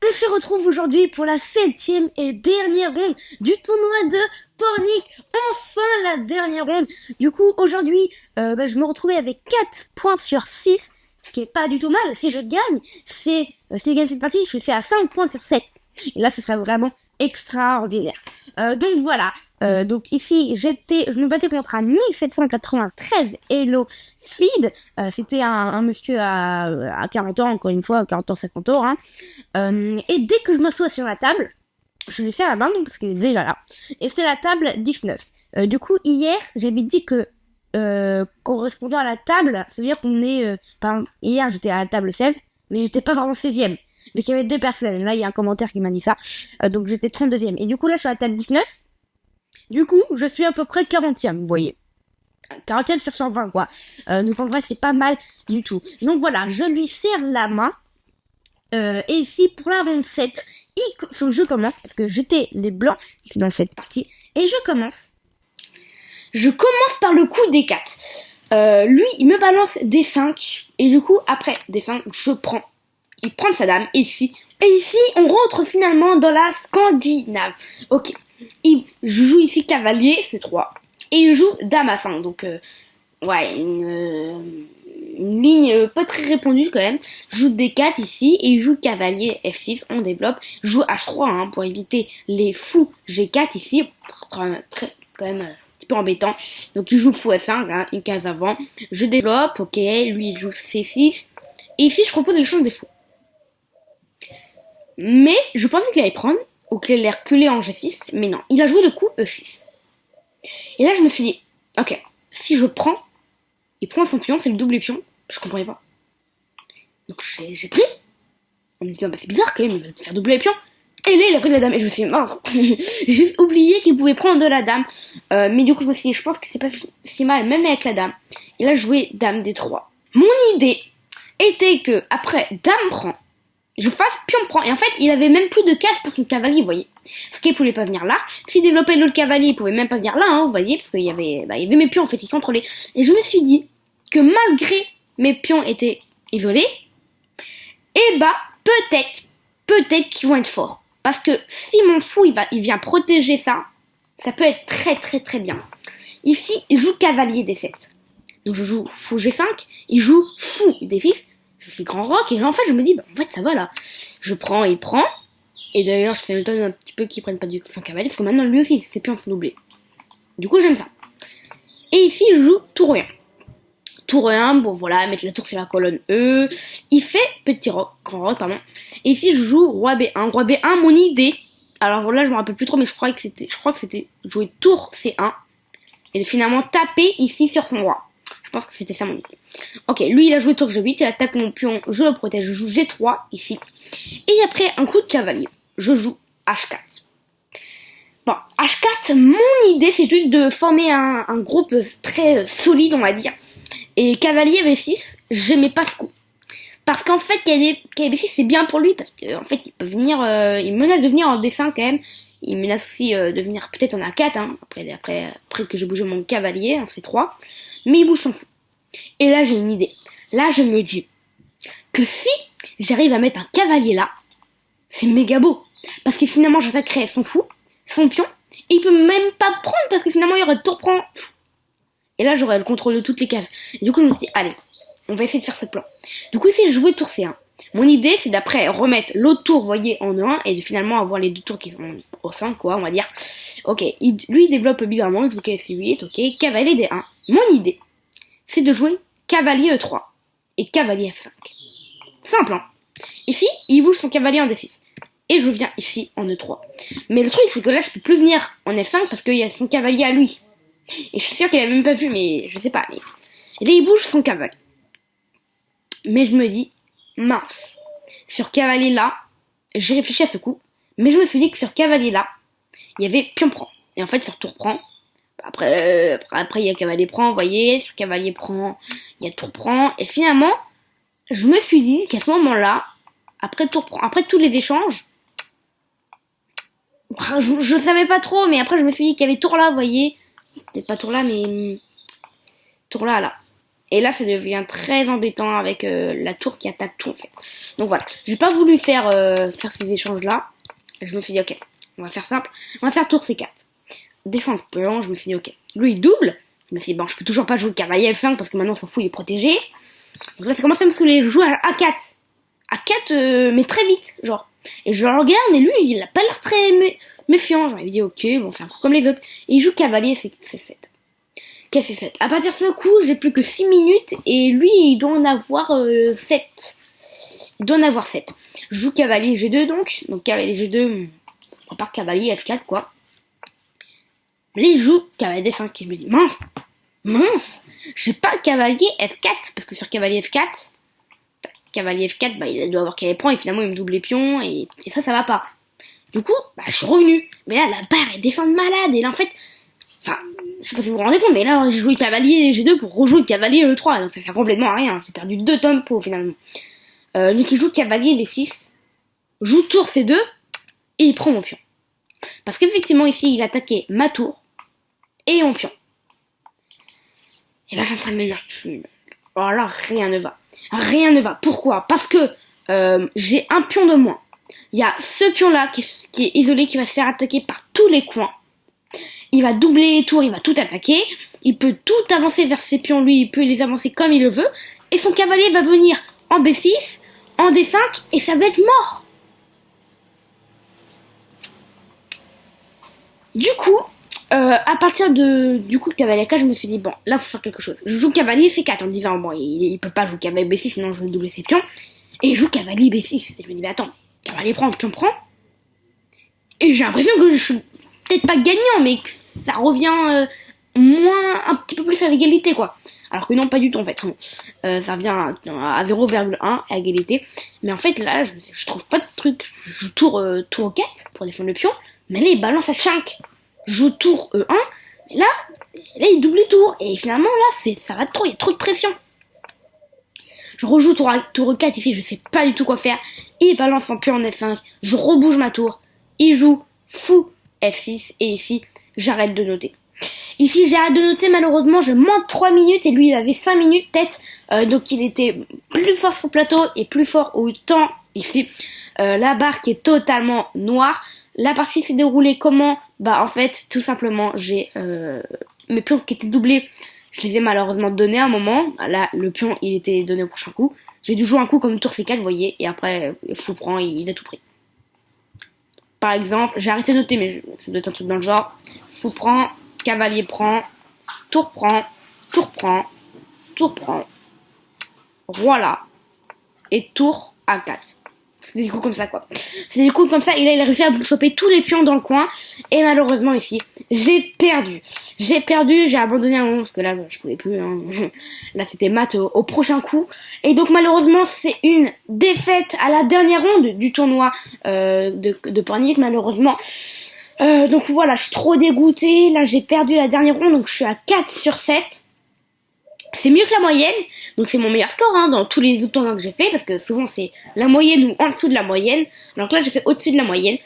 On se retrouve aujourd'hui pour la 7e et dernière ronde du tournoi de Pornic. Enfin la dernière ronde. Du coup, aujourd'hui, je me retrouvais avec 4 points sur 6, ce qui est pas du tout mal. Si je gagne, si je gagne cette partie, je suis à 5 points sur 7. Et là, ce sera vraiment extraordinaire. Donc voilà. Donc ici, je me battais contre un 1793 Hello Feed. C'était un monsieur à 40 ans, encore une fois, 40 ans, 50 ans. Hein. Et dès que je m'assois sur la table, je lui serre la main, donc, parce qu'il est déjà là. Et c'est la table 19. Du coup, hier, j'avais dit que correspondant à la table, ça veut dire qu'on est... hier, j'étais à la table 16, mais j'étais pas vraiment 16e. Donc il y avait 2 personnes. Là, il y a un commentaire qui m'a dit ça. Donc j'étais 32e. Et du coup, là, je suis à la table 19. Du coup, je suis à peu près 40e, vous voyez. 40e sur 120, quoi. Donc en vrai, c'est pas mal du tout. Donc voilà, je lui serre la main. Et ici, pour la ronde 7, il faut que je commence, parce que j'étais les blancs dans cette partie. Et je commence. Je commence par le coup des 4. Lui, il me balance des 5. Et du coup, après des 5, je prends. Il prend sa dame, ici. Et ici, on rentre finalement dans la Scandinave. Ok. Je joue ici cavalier, c'est 3. Et il joue dame à 5. Donc, ouais, une ligne pas très répandue quand même. Je joue D4 ici et il joue cavalier F6, on développe. Je joue H3 hein, pour éviter les fous G4 ici. Quand même un petit peu embêtant. Donc il joue fou F5, hein, une case avant. Je développe, ok, lui il joue C6. Et ici je propose l'échange des fous. Mais je pensais qu'il allait prendre, ou qu'il allait reculer en G6, mais non, il a joué le coup E6. Et là je me suis dit, ok, si je prends, il prend son pion, c'est le double pion, je comprenais pas. Donc j'ai pris, en me disant, bah c'est bizarre quand même, il va te faire doubler les pions. Et là il a pris de la dame, et je me suis dit, mince, j'ai juste oublié qu'il pouvait prendre de la dame. Mais du coup je me suis dit, je pense que c'est pas si mal, même avec la dame. Il a joué dame D3. Mon idée était que, après dame prend, je fasse pion prend. Et en fait, il avait même plus de cases pour son cavalier, vous voyez. Ce qui pouvait pas venir là. S'il développait l'autre cavalier, il pouvait même pas venir là, hein, vous voyez, parce qu'il y avait, il y avait mes pions, en fait, il contrôlait. Et je me suis dit que malgré mes pions étaient isolés, peut-être qu'ils vont être forts. Parce que si mon fou, il vient protéger ça, ça peut être très très très bien. Ici, il joue cavalier D7. Donc je joue fou G5, il joue fou D6, je fais grand roc, et là en fait je me dis, bah, en fait ça va là. Je prends, il prend, et d'ailleurs je fais un petit peu qu'il prenne pas du son cavalier, parce que maintenant lui aussi ses pions sont doublés. Du coup j'aime ça. Et ici je joue tour 1. Tour 1, bon voilà, mettre la tour sur la colonne E. Il fait petit roc, grand roc, pardon. Et ici je joue roi B1. Roi B1, mon idée. Alors là je me rappelle plus trop, mais je crois que c'était jouer tour C1. Et de finalement taper ici sur son roi. Je pense que c'était ça mon idée. Ok, lui il a joué tour G8, il attaque mon pion, je le protège, je joue G3 ici. Et après un coup de cavalier, je joue H4. Bon, H4, mon idée c'est juste de former un groupe très solide on va dire. Et cavalier B6, j'aimais pas ce coup. Parce qu'en fait, KB6 c'est bien pour lui, parce qu'en fait il peut venir, il menace de venir en D5 quand même. Il menace aussi de venir peut-être en A4, hein, après que j'ai bougé mon cavalier en C3. Mais il bouge son fou. Et là j'ai une idée. Là je me dis que si j'arrive à mettre un cavalier là, c'est méga beau. Parce que finalement j'attaquerai son fou, son pion, et il peut même pas prendre parce que finalement il y aurait tour prend. Et là j'aurais le contrôle de toutes les cases. Et du coup je me suis dit, allez, on va essayer de faire ce plan. Du coup ici je jouais tour C1. Mon idée c'est d'après remettre l'autre tour, vous voyez, en E1 et de finalement avoir les deux tours qui sont au 5 quoi, on va dire. Ok, lui il développe bizarrement, il joue C8, ok, cavalier D1. Mon idée, c'est de jouer cavalier E3 et cavalier F5. Simple, hein. Ici, il bouge son cavalier en D6. Et je viens ici en E3. Mais le truc, c'est que là, je peux plus venir en F5 parce qu'il y a son cavalier à lui. Et je suis sûre qu'il a même pas vu, mais je sais pas. Mais... Et là, il bouge son cavalier. Mais je me dis, mince. Sur cavalier là, j'ai réfléchi à ce coup. Mais je me suis dit que sur cavalier là, il y avait pion prend. Et en fait, sur tour prend, après il y a cavalier prend, vous voyez, sur cavalier prend, il y a tour prend. Et finalement, je me suis dit qu'à ce moment-là, après tous les échanges, je savais pas trop, mais après je me suis dit qu'il y avait tour là, vous voyez, peut-être pas tour là, mais tour là, là. Et là, ça devient très embêtant avec la tour qui attaque tout, en fait. Donc voilà, j'ai pas voulu faire ces échanges-là. Je me suis dit, ok, on va faire simple. On va faire tour C4. Défendre pion, je me suis dit, ok. Lui, il double. Je me suis dit, bon, je peux toujours pas jouer cavalier F5 parce que maintenant, on s'en fout, il est protégé. Donc là, ça commence à me saouler. Je joue à A4. A4, mais très vite, genre. Et je le regarde, et lui, il a pas l'air très méfiant. Genre, il dit, ok, bon, c'est un coup comme les autres. Et il joue cavalier C7. Café 7. À partir de ce coup, j'ai plus que 6 minutes et lui, il doit en avoir 7. Il doit en avoir 7. Je joue cavalier G2 donc. Donc cavalier G2, on part cavalier F4 quoi. Mais là, il joue cavalier D5 et je me dis mince, j'ai pas cavalier F4 parce que sur cavalier F4, bah, il doit avoir cavalier prend et finalement il me double les pions et ça va pas. Du coup, bah, je suis revenu. Mais là, la barre est défendre malade et là en fait, enfin, je sais pas si vous vous rendez compte, mais là, j'ai joué cavalier G2 pour rejouer cavalier E3, donc ça sert complètement à rien. J'ai perdu 2 tempos finalement. Donc il joue cavalier B6, joue tour C2, et il prend mon pion. Parce qu'effectivement, ici, il attaquait ma tour, et mon pion. Et là, je suis en train de me dire, alors là, rien ne va. Rien ne va. Pourquoi? Parce que j'ai un pion de moins. Il y a ce pion-là qui est isolé, qui va se faire attaquer par tous les coins. Il va doubler les tours, il va tout attaquer. Il peut tout avancer vers ses pions, lui, il peut les avancer comme il le veut. Et son cavalier va venir en B6, en D5, et ça va être mort. Du coup, à partir du coup de cavalier K, je me suis dit, bon, là, faut faire quelque chose. Je joue cavalier C4 en me disant, bon, il peut pas jouer cavalier B6, sinon je vais doubler ses pions. Et je joue cavalier B6. Et je me dis, mais attends, cavalier prend, pion prend. Et j'ai l'impression que je suis peut-être pas gagnant, mais que ça revient un petit peu plus à l'égalité, quoi. Alors que non, pas du tout, en fait. Ça revient à 0,1 à égalité. Mais en fait, là, je trouve pas de truc. Je joue tour 4 pour défendre le pion, mais là, il balance à 5. Je joue tour E1, mais là, il double les tours. Et finalement, là, ça va trop, il y a trop de pression. Je rejoue tour E4 ici, je sais pas du tout quoi faire. Il balance en pion en F5, je rebouge ma tour. Il joue fou F6, et ici, j'arrête de noter. Ici, j'arrête de noter, malheureusement, je manque 3 minutes, et lui, il avait 5 minutes, peut-être. Donc, il était plus fort sur le plateau, et plus fort au temps, ici. La barre qui est totalement noire. La partie s'est déroulée comment? Bah, en fait, tout simplement, j'ai mes pions qui étaient doublés, je les ai malheureusement donnés à un moment. Là, le pion, il était donné au prochain coup. J'ai dû jouer un coup comme tour C4, vous voyez, et après, fou prend, il a tout pris. Par exemple, j'ai arrêté de noter, mais ça doit être un truc dans le genre. Fou prend, cavalier prend, tour prend, tour prend, tour prend, roi là, et tour A4. C'est des coups comme ça, quoi. C'est des coups comme ça, et là, il a réussi à choper tous les pions dans le coin, et malheureusement, ici, j'ai perdu, j'ai abandonné un moment, parce que là, je pouvais plus, hein. Là, c'était mat au prochain coup, et donc, malheureusement, c'est une défaite à la dernière ronde du tournoi de Pornic, malheureusement. Donc voilà, je suis trop dégoûtée, là, j'ai perdu la dernière ronde, donc je suis à 4 sur 7. C'est mieux que la moyenne, donc c'est mon meilleur score dans tous les autres tournois que j'ai fait, parce que souvent c'est la moyenne ou en dessous de la moyenne, alors que là j'ai fait au-dessus de la moyenne,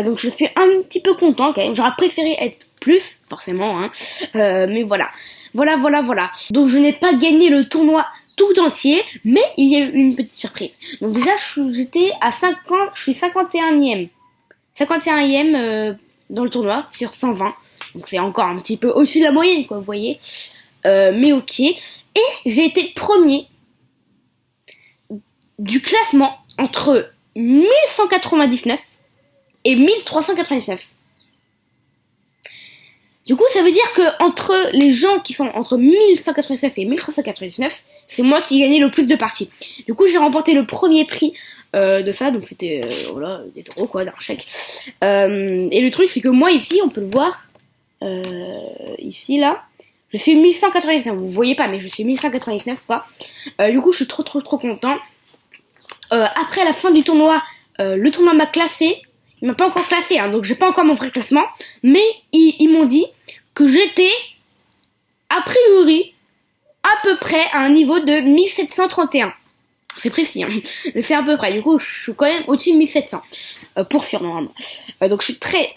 donc je suis un petit peu content quand même, j'aurais préféré être plus, forcément, hein, mais voilà. Donc je n'ai pas gagné le tournoi tout entier, mais il y a eu une petite surprise. Donc déjà j'étais à 50, je suis 51e dans le tournoi, sur 120, donc c'est encore un petit peu au-dessus de la moyenne, quoi, vous voyez. Mais ok. Et j'ai été premier du classement entre 1199 et 1399. Du coup, ça veut dire que entre les gens qui sont entre 1199 et 1399, c'est moi qui ai gagné le plus de parties. Du coup, j'ai remporté le premier prix de ça, donc c'était voilà, des euros quoi, d'un chèque. Et le truc, c'est que moi ici, on peut le voir, ici là. Je suis 1199, vous voyez pas, mais je suis 1199 quoi. Du coup, je suis trop content. Après la fin du tournoi, le tournoi m'a classé. Il m'a pas encore classé, hein, donc j'ai pas encore mon vrai classement. Mais ils m'ont dit que j'étais, a priori, à peu près à un niveau de 1731. C'est précis, hein. Mais c'est à peu près. Du coup, je suis quand même au-dessus de 1700. Pour sûr, normalement. Donc, je suis très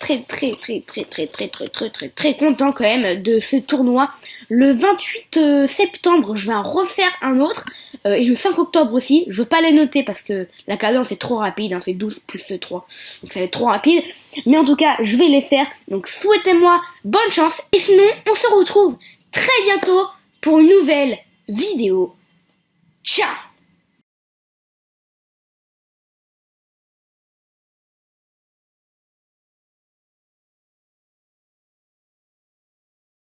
content quand même de ce tournoi. Le 28 septembre, je vais en refaire un autre. Et le 5 octobre aussi. Je veux pas les noter parce que la cadence est trop rapide. Hein, c'est 12 plus 3. Donc, ça va être trop rapide. Mais en tout cas, je vais les faire. Donc, souhaitez-moi bonne chance. Et sinon, on se retrouve très bientôt pour une nouvelle vidéo. Ciao!